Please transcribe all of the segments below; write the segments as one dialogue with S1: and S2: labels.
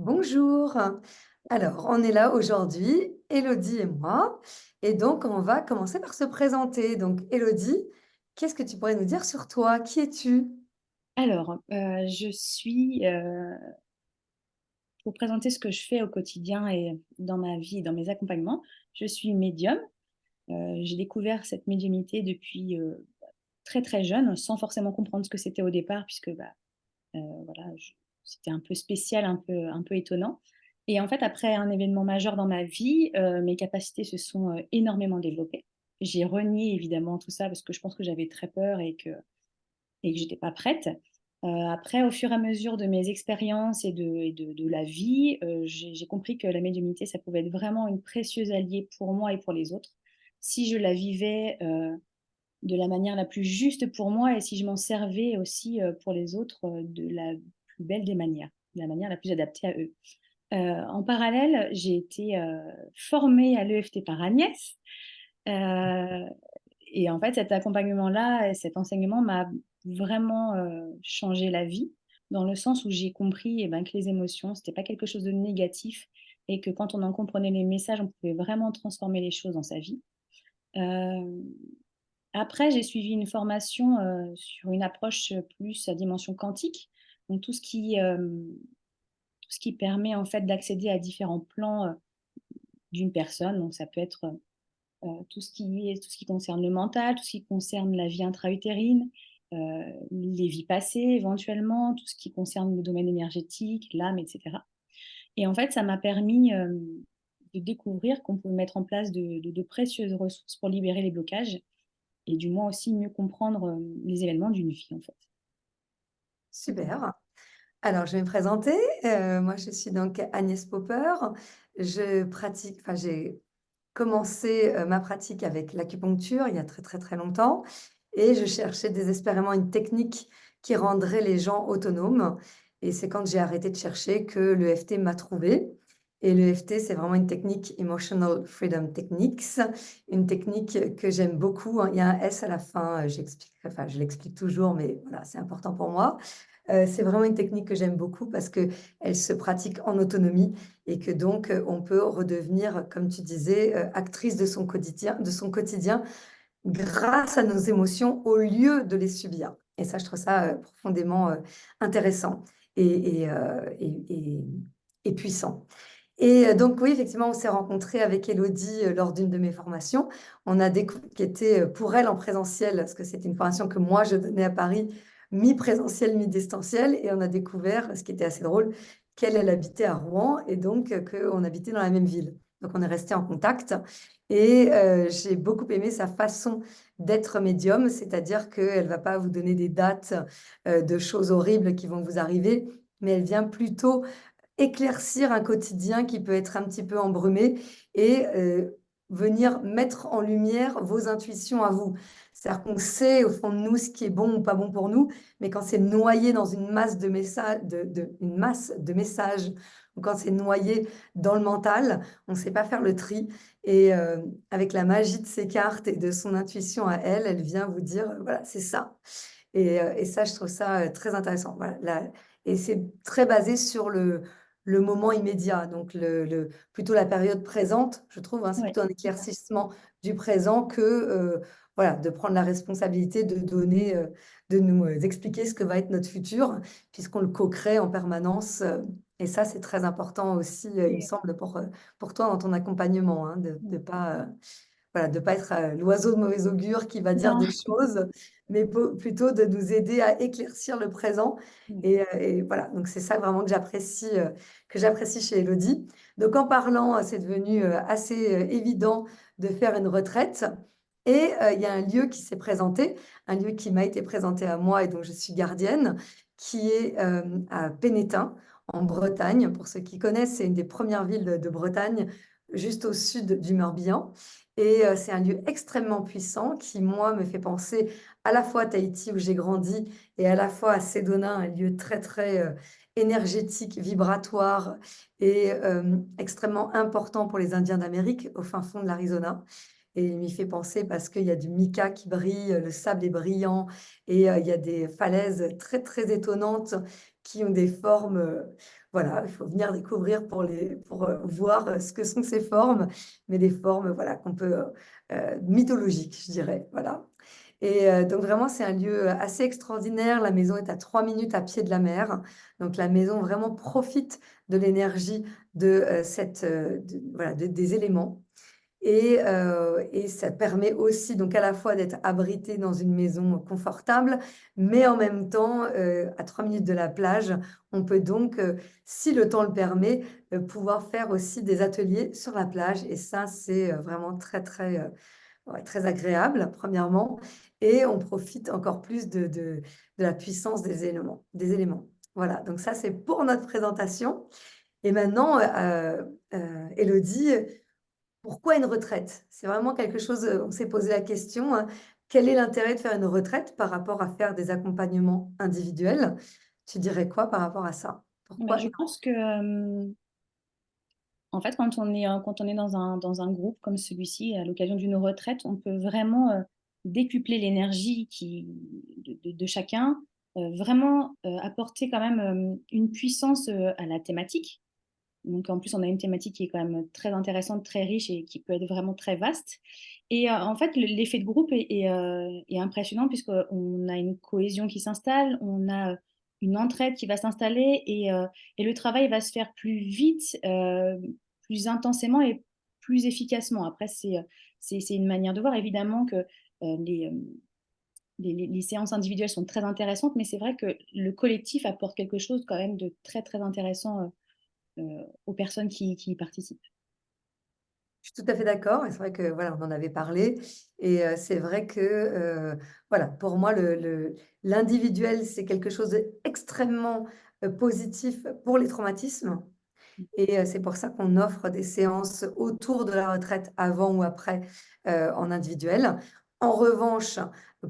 S1: Bonjour. Alors, on est là aujourd'hui, Élodie et moi, et donc on va commencer par se présenter. Donc, Élodie, qu'est-ce que tu pourrais nous dire sur toi? Qui es-tu?
S2: Alors, pour présenter ce que je fais au quotidien et dans ma vie et dans mes accompagnements, je suis médium. J'ai découvert cette médiumnité depuis, très, très jeune, sans forcément comprendre ce que c'était au départ puisque, voilà, je c'était un peu spécial, un peu étonnant et en fait, après un événement majeur dans ma vie, mes capacités se sont, énormément développées. J'ai renié évidemment tout ça parce que je pense que j'avais très peur et que j'étais pas prête. Après, au fur et à mesure de mes expériences et de la vie, j'ai compris que la médiumnité, ça pouvait être vraiment une précieuse alliée pour moi et pour les autres, si je la vivais, de la manière la plus juste pour moi et si je m'en servais aussi, pour les autres, de la plus belle des manières, de la manière la plus adaptée à eux. En parallèle, j'ai été, formée à l'EFT par Agnès, heu et en fait, cet accompagnement-là et cet enseignement m'a vraiment, changé la vie, dans le sens où j'ai compris, que les émotions, c'était pas quelque chose de négatif et que quand on en comprenait les messages, on pouvait vraiment transformer les choses dans sa vie. Hem, Après, j'ai suivi une formation, sur une approche, plus à dimension quantique, donc tout ce qui permet en fait d'accéder à différents plans, d'une personne, donc ça peut être, tout ce qui concerne le mental, tout ce qui concerne la vie intra-utérine, les vies passées éventuellement, tout ce qui concerne le domaine énergétique, l'âme et cetera et en fait, ça m'a permis, de découvrir qu'on pouvait mettre en place de précieuses ressources pour libérer les blocages et du moins aussi mieux comprendre, les événements d'une vie, en fait.
S1: Super. Alors, je vais me présenter. Moi, je suis donc Agnès Popper. Je pratique, enfin, j'ai commencé ma pratique avec l'acupuncture il y a très, très, très longtemps et je cherchais désespérément une technique qui rendrait les gens autonomes. Et c'est quand j'ai arrêté de chercher que l'EFT m'a trouvé. Et l'EFT, c'est vraiment une technique Emotional Freedom Techniques, une technique que j'aime beaucoup, hein. Il y a un S à la fin, j'explique, enfin, je l'explique toujours, mais voilà, c'est important pour moi. C'est vraiment une technique que j'aime beaucoup parce qu'elle se pratique en autonomie et que donc, on peut redevenir, comme tu disais, actrice de son quotidien grâce à nos émotions au lieu de les subir. Et ça, je trouve ça, profondément, intéressant et et puissant. Et donc oui, effectivement, on s'est rencontrés avec Élodie, lors d'une de mes formations. On a qui était, pour elle en présentiel, parce que c'était une formation que moi je donnais à Paris, mi-présentiel, mi-distanciel et on a découvert, ce qui était assez drôle, qu'elle, elle habitait à Rouen et donc qu'on habitait dans la même ville. Donc on est restés en contact et j'ai beaucoup aimé sa façon d'être médium, c'est-à-dire qu'elle va pas vous donner des dates, de choses horribles qui vont vous arriver, mais elle vient plutôt éclaircir un quotidien qui peut être un petit peu embrumé et venir mettre en lumière vos intuitions à vous. C'est-à-dire qu'on sait au fond de nous ce qui est bon ou pas bon pour nous, mais quand c'est noyé dans une masse une masse de messages ou quand c'est noyé dans le mental, on ne sait pas faire le tri et avec la magie de ses cartes et de son intuition à elle, elle vient vous dire, «Voilà, c'est ça». Et ça, je trouve ça, très intéressant. Voilà, et c'est très basé sur le moment immédiat, donc plutôt la période présente, je trouve, hein. C'est
S2: Ouais,
S1: plutôt un
S2: c'est ça.
S1: éclaircissement du présent que, voilà, de prendre la responsabilité de donner, de nous, expliquer ce que va être notre futur, puisqu'on le co-crée en permanence, et ça, c'est très important aussi, il me
S2: Et
S1: semble, pour toi dans ton accompagnement, hein, de pas, voilà, de pas être, l'oiseau de mauvais augure qui va dire
S2: non.
S1: des choses, mais plutôt de nous aider à éclaircir le présent et voilà, donc c'est ça vraiment que j'apprécie chez Élodie. Donc en parlant, c'est devenu, assez, évident de faire une retraite et il y a un lieu qui s'est présenté, un lieu qui m'a été présenté à moi et dont je suis gardienne, qui est, à Pénétin, en Bretagne. Pour ceux qui connaissent, c'est une des premières villes de Bretagne, juste au sud du Morbihan et c'est un lieu extrêmement puissant qui, moi, me fait penser à la fois à Tahiti où j'ai grandi et à la fois à Sedona, un lieu très, très, énergétique, vibratoire et extrêmement important pour les Indiens d'Amérique, au fin fond de l'Arizona et il m'y fait penser parce qu'il y a du mica qui brille, le sable est brillant et il y a des falaises très, très étonnantes qui ont des formes, voilà, il faut venir découvrir pour voir ce que sont ces formes, mais des formes voilà, qu'on peut, mythologiques, je dirais. Voilà. Et donc vraiment, c'est un lieu assez extraordinaire. La maison est à 3 minutes à pied de la mer. Donc la maison vraiment profite de l'énergie de, voilà, des éléments. Et ça permet aussi donc à la fois d'être abrité dans une maison confortable, mais en même temps, à 3 minutes de la plage, on peut donc, si le temps le permet, pouvoir faire aussi des ateliers sur la plage et ça, c'est, vraiment très, très, ouais, très agréable, premièrement et on profite encore plus de la puissance des éléments. Voilà, donc ça, c'est pour notre présentation et maintenant, Élodie, pourquoi une retraite? C'est vraiment quelque chose, on s'est posé la question, hein. Quel est l'intérêt de faire une retraite par rapport à faire des accompagnements individuels? Tu dirais quoi par rapport à ça?
S2: Bah,
S1: Pourquoi
S2: je pense que, en fait, quand on est dans un groupe comme celui-ci, à l'occasion d'une retraite, on peut vraiment décupler l'énergie de chacun, vraiment apporter quand même une puissance à la thématique. Donc en plus, on a une thématique qui est quand même très intéressante, très riche et qui peut être vraiment très vaste. Et en fait, l'effet de groupe est impressionnant puisqu'on a une cohésion qui s'installe, on a une entraide qui va s'installer et le travail va se faire plus vite, plus intensément et plus efficacement. Après, c'est une manière de voir. Évidemment que les séances individuelles sont très intéressantes, mais c'est vrai que le collectif apporte quelque chose quand même de très, très intéressant aux personnes qui y participent.
S1: je suis tout à fait d'accord et c'est vrai que, voilà, on en avait parlé et c'est vrai que, voilà, pour moi, l'individuel, c'est quelque chose d'extrêmement, positif pour les traumatismes. Et c'est pour ça qu'on offre des séances autour de la retraite, avant ou après, en individuel. En revanche,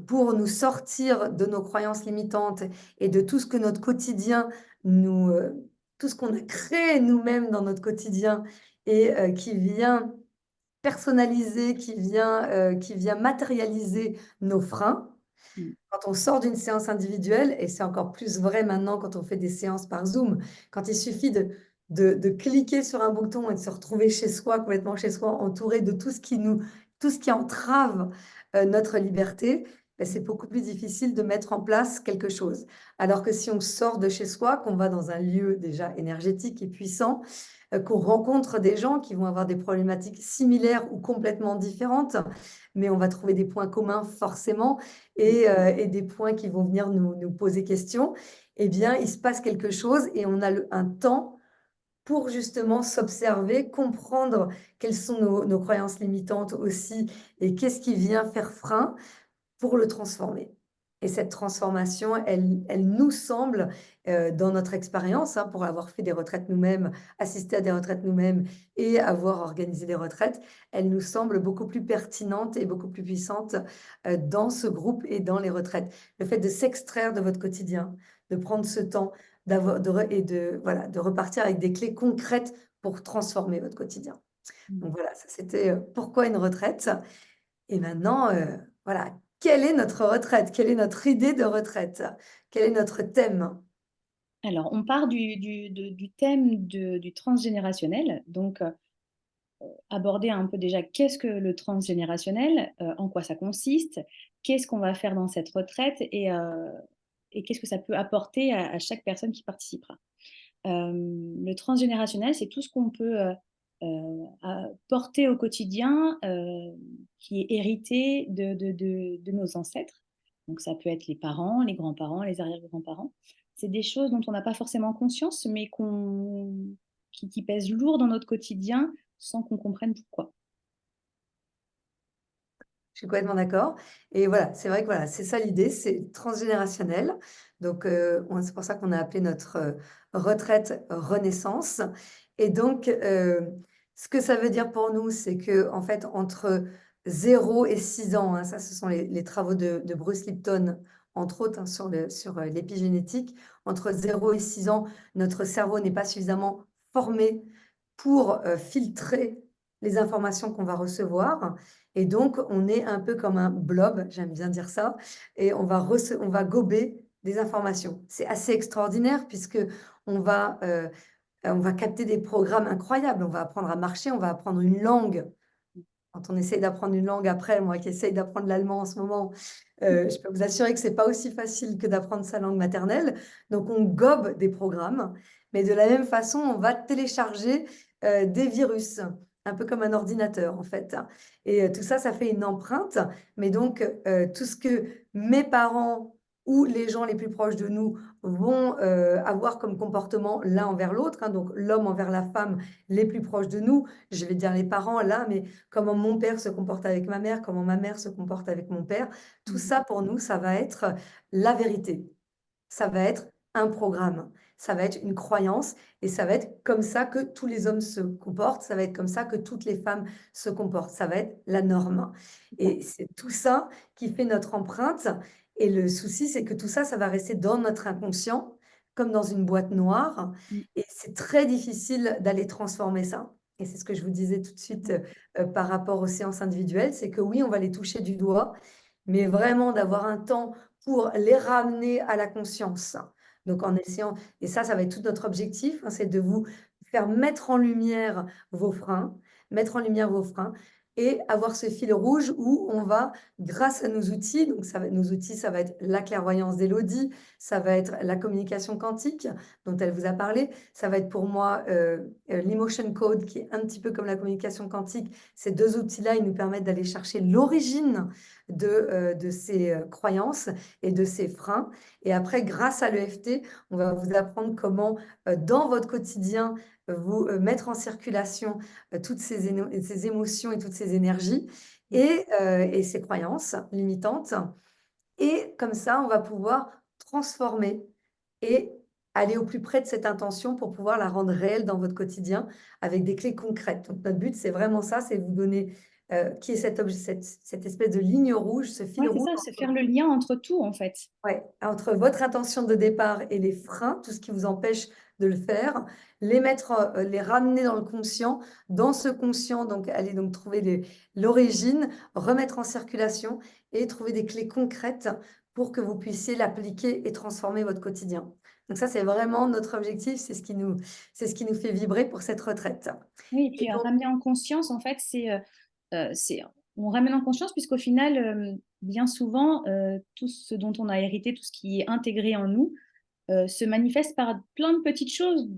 S1: pour nous sortir de nos croyances limitantes et de tout ce que notre quotidien tout ce qu'on a créé nous-mêmes dans notre quotidien et qui vient personnaliser, qui vient matérialiser nos freins,
S2: Mm.
S1: quand on sort d'une séance individuelle, et c'est encore plus vrai maintenant quand on fait des séances par Zoom, quand il suffit de cliquer sur un bouton et de se retrouver chez soi, complètement chez soi, entouré de tout ce qui entrave notre liberté, ben, c'est beaucoup plus difficile de mettre en place quelque chose. Alors que si on sort de chez soi, qu'on va dans un lieu déjà énergétique et puissant, qu'on rencontre des gens qui vont avoir des problématiques similaires ou complètement différentes, mais on va trouver des points communs forcément et des points qui vont venir nous poser question, eh bien, il se passe quelque chose et on a un temps pour justement s'observer, comprendre quelles sont nos croyances limitantes aussi et qu'est-ce qui vient faire frein pour le transformer. Et cette transformation, elle nous semble, dans notre expérience, hein, pour avoir fait des retraites nous-mêmes, assisté à des retraites nous-mêmes et avoir organisé des retraites, elle nous semble beaucoup plus pertinente et beaucoup plus puissante, dans ce groupe et dans les retraites. Le fait de s'extraire de votre quotidien, de prendre ce temps, d'avoir de re et de voilà, de repartir avec des clés concrètes pour transformer votre quotidien. Donc
S2: Mm.
S1: voilà, ça c'était, pourquoi une retraite? Et maintenant, voilà, quelle est notre retraite? Quelle est notre idée de retraite? Quel est notre thème?
S2: Alors, on part du thème du transgénérationnel, donc aborder un peu déjà qu'est-ce que le transgénérationnel, en quoi ça consiste, qu'est-ce qu'on va faire dans cette retraite et qu'est-ce que ça peut apporter à chaque personne qui participera. Le transgénérationnel, c'est tout ce qu'on peut porter au quotidien qui est hérité de nos ancêtres. Donc ça peut être les parents, les grands-parents, les arrière-grands-parents. C'est des choses dont on n'a pas forcément conscience, mais qui pèsent lourd dans notre quotidien sans qu'on comprenne pourquoi.
S1: Je suis complètement d'accord et voilà, c'est vrai que voilà, c'est ça l'idée, c'est transgénérationnel. Donc on c'est pour ça qu'on a appelé notre, retraite Renaissance et donc ce que ça veut dire pour nous, c'est que en fait, entre 0 et 6 ans, hein, ça ce sont les travaux de Bruce Lipton, entre autres, hein, sur l'épigénétique. Entre 0 et 6 ans, notre cerveau n'est pas suffisamment formé pour, filtrer les informations qu'on va recevoir et donc on est un peu comme un blob, j'aime bien dire ça et on va gober des informations. C'est assez extraordinaire puisque on va, on va capter des programmes incroyables. On va apprendre à marcher, on va apprendre une langue. Quand on essaye d'apprendre une langue après, moi qui essaye d'apprendre l'allemand en ce moment, je peux vous assurer que c'est pas aussi facile que d'apprendre sa langue maternelle. Donc on gobe des programmes, mais de la même façon, on va télécharger, des virus, un peu comme un ordinateur en fait, et tout ça, ça fait une empreinte. Mais donc tout ce que mes parents ou les gens les plus proches de nous vont, avoir comme comportement l'un envers l'autre, hein, donc l'homme envers la femme, les plus proches de nous, je vais dire les parents là, mais comment mon père se comporte avec ma mère, comment ma mère se comporte avec mon père. Tout
S2: Mmh.
S1: ça pour nous, ça va être la vérité. Ça va être un programme, ça va être une croyance et ça va être comme ça que tous les hommes se comportent, ça va être comme ça que toutes les femmes se comportent, ça va être la norme et c'est tout ça qui fait notre empreinte et le souci, c'est que tout ça, ça va rester dans notre inconscient comme dans une boîte noire
S2: Mmh.
S1: et c'est très difficile d'aller transformer ça et c'est ce que je vous disais tout de suite, par rapport aux séances individuelles, c'est que oui, on va les toucher du doigt, mais vraiment d'avoir un temps pour les ramener à la conscience. Donc en essayant et ça va être tout notre objectif, hein, c'est de vous faire mettre en lumière vos freins, mettre en lumière vos freins et avoir ce fil rouge où on va, grâce à nos outils, donc ça va nos outils, ça va être la clairvoyance d'Élodie, ça va être la communication quantique dont elle vous a parlé, ça va être pour moi, l'emotion code qui est un petit peu comme la communication quantique. Ces 2 outils-là, ils nous permettent d'aller chercher l'origine de ces, croyances et de ces freins et après grâce à l'EFT, on va vous apprendre comment, dans votre quotidien, vous, mettre en circulation, toutes ces émotions et toutes ces énergies et ces croyances limitantes et comme ça, on va pouvoir transformer et aller au plus près de cette intention pour pouvoir la rendre réelle dans votre quotidien avec des clés concrètes. Donc notre but, c'est vraiment ça, c'est vous donner, qui est cette espèce de ligne rouge, ce fil
S2: Ouais, c'est
S1: rouge
S2: ça, c'est faire le lien entre tout, en fait.
S1: ouais, entre votre intention de départ et les freins, tout ce qui vous empêche de le faire, les mettre, les ramener dans le conscient. Dans ce conscient, donc aller donc trouver l'origine, remettre en circulation et trouver des clés concrètes pour que vous puissiez l'appliquer et transformer votre quotidien. Donc ça, c'est vraiment notre objectif, c'est ce qui nous fait vibrer pour cette retraite.
S2: Oui, et
S1: Et
S2: puis,
S1: donc
S2: ramener en conscience, en fait, c'est on ramène en conscience puisqu'au final, bien souvent, tout ce dont on a hérité, tout ce qui est intégré en nous, se manifeste par plein de petites choses.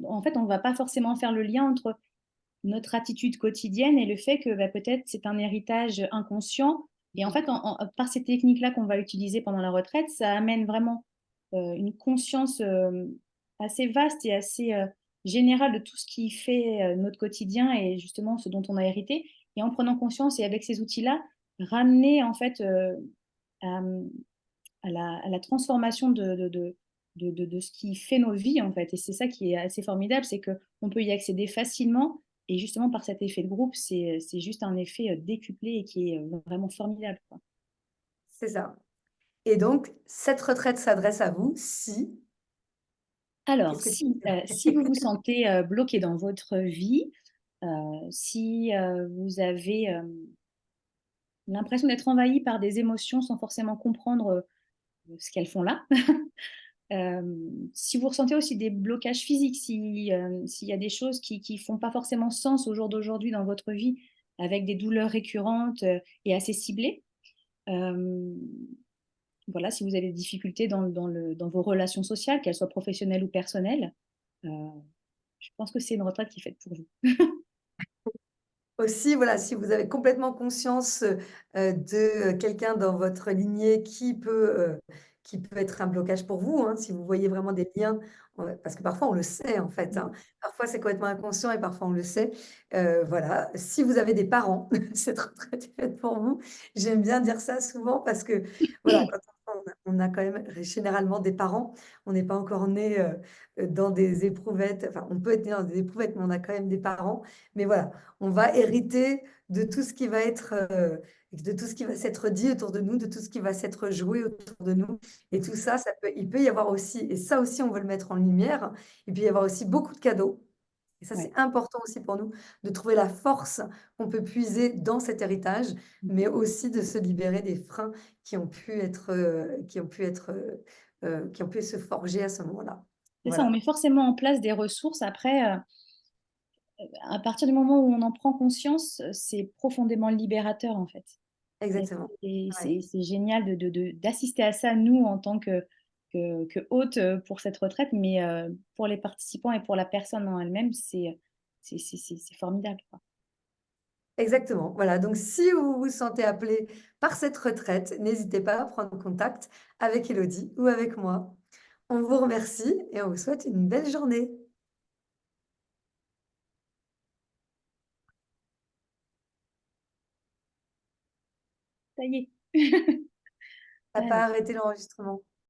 S2: En fait, on ne va pas forcément faire le lien entre notre attitude quotidienne et le fait que bah, peut-être c'est un héritage inconscient. Et en fait, par ces techniques-là qu'on va utiliser pendant la retraite, ça amène vraiment une conscience assez vaste et assez générale de tout ce qui fait notre quotidien et justement ce dont on a hérité. Et en prenant conscience et avec ces outils-là, ramener en fait à, à la transformation de ce qui fait nos vies, en fait. Et c'est ça qui est assez formidable, c'est qu'on peut y accéder facilement. Et justement, par cet effet de groupe, c'est juste un effet décuplé et qui est vraiment formidable, quoi.
S1: c'est ça. Et donc cette retraite s'adresse à vous si
S2: Alors,
S1: qu'est-ce que tu
S2: si vous vous sentez bloqué dans votre vie, si vous avez l'impression d'être envahi par des émotions sans forcément comprendre ce qu'elles font là, si vous ressentez aussi des blocages physiques, s'il y a des choses qui ne font pas forcément sens au jour d'aujourd'hui dans votre vie, avec des douleurs récurrentes et assez ciblées, euh, voilà, si vous avez des difficultés dans vos relations sociales, qu'elles soient professionnelles ou personnelles, euh, je pense que c'est une retraite qui est faite pour vous.
S1: aussi, voilà, si vous avez complètement conscience, de quelqu'un dans votre lignée qui peut être un blocage pour vous, hein, si vous voyez vraiment des liens, parce que parfois on le sait en fait, hein. Parfois c'est complètement inconscient et parfois on le sait. Voilà, si vous avez des parents, cette retraite est faite pour vous. J'aime bien dire ça souvent parce que voilà, quand on a quand même généralement des parents, on n'est pas encore né, dans des éprouvettes, enfin on peut être né dans des éprouvettes, mais on a quand même des parents. Mais voilà, on va hériter de tout ce qui va être, de tout ce qui va s'être dit autour de nous, de tout ce qui va s'être joué autour de nous et tout ça, il peut y avoir aussi et ça aussi on veut le mettre en lumière, il peut y avoir aussi beaucoup de cadeaux et ça
S2: Ouais.
S1: c'est important aussi pour nous de trouver la force qu'on peut puiser dans cet héritage, mais aussi de se libérer des freins qui ont pu être, qui ont pu se forger à ce moment-là.
S2: C'est ça, on
S1: Voilà,
S2: met forcément en place des ressources. Après, à partir du moment où on en prend conscience, c'est profondément libérateur en fait.
S1: exactement.
S2: Et
S1: Ouais.
S2: c'est génial d'assister à ça, nous, en tant que hôte pour cette retraite, mais pour les participants et pour la personne en elle-même, c'est formidable, quoi.
S1: Exactement. Voilà. Donc, si vous vous sentez appelé par cette retraite, n'hésitez pas à prendre contact avec Elodie ou avec moi. On vous remercie et on vous souhaite une belle journée.
S2: Ça y est.
S1: T'as pas arrêté l'enregistrement.